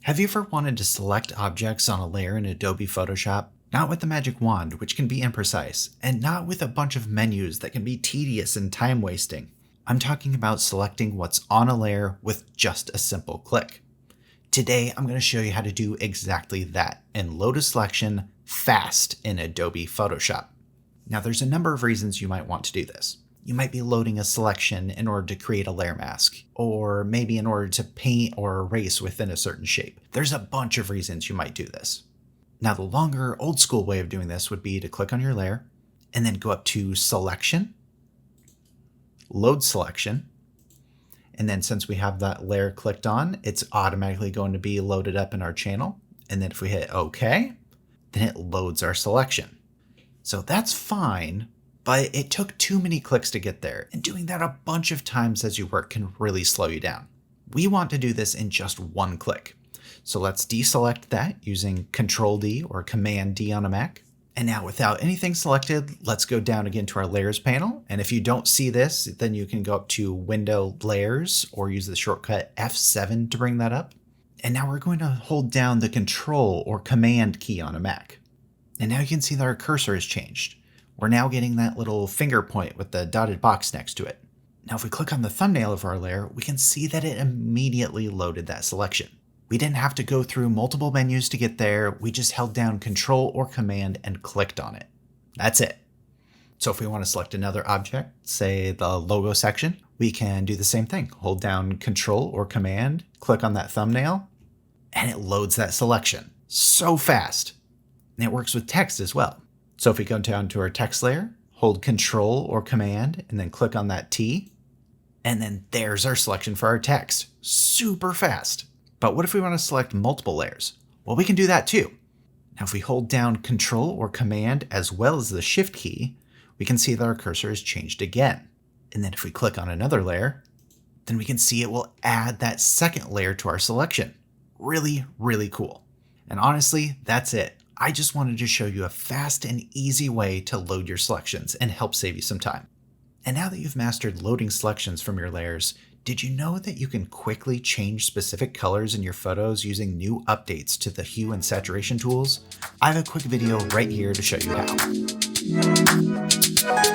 Have you ever wanted to select objects on a layer in Adobe Photoshop? Not with the magic wand, which can be imprecise, and not with a bunch of menus that can be tedious and time-wasting. I'm talking about selecting what's on a layer with just a simple click. Today, I'm going to show you how to do exactly that and load a selection fast in Adobe Photoshop. Now, there's a number of reasons you might want to do this. You might be loading a selection in order to create a layer mask, or maybe in order to paint or erase within a certain shape. There's a bunch of reasons you might do this. Now, the longer, old school way of doing this would be to click on your layer, and then go up to Selection, Load Selection, and then since we have that layer clicked on, it's automatically going to be loaded up in our channel. And then if we hit OK, then it loads our selection. So that's fine, but it took too many clicks to get there, and doing that a bunch of times as you work can really slow you down. We want to do this in just one click. So let's deselect that using Control D or Command D on a Mac. And now without anything selected, let's go down again to our Layers panel. And if you don't see this, then you can go up to Window Layers or use the shortcut F7 to bring that up. And now we're going to hold down the Control or Command key on a Mac. And now you can see that our cursor has changed. We're now getting that little finger point with the dotted box next to it. Now if we click on the thumbnail of our layer, we can see that it immediately loaded that selection. We didn't have to go through multiple menus to get there. We just held down Control or Command and clicked on it. That's it. So if we want to select another object, say the logo section, we can do the same thing. Hold down Control or Command, click on that thumbnail, and it loads that selection. So fast. And it works with text as well. So if we go down to our text layer, hold Control or Command, and then click on that T, and then there's our selection for our text. Super fast. But what if we want to select multiple layers? Well, we can do that too. Now, if we hold down Control or Command as well as the Shift key, we can see that our cursor has changed again. And then if we click on another layer, then we can see it will add that second layer to our selection. Really, really cool. And honestly, that's it. I just wanted to show you a fast and easy way to load your selections and help save you some time. And now that you've mastered loading selections from your layers, did you know that you can quickly change specific colors in your photos using new updates to the hue and saturation tools? I have a quick video right here to show you how.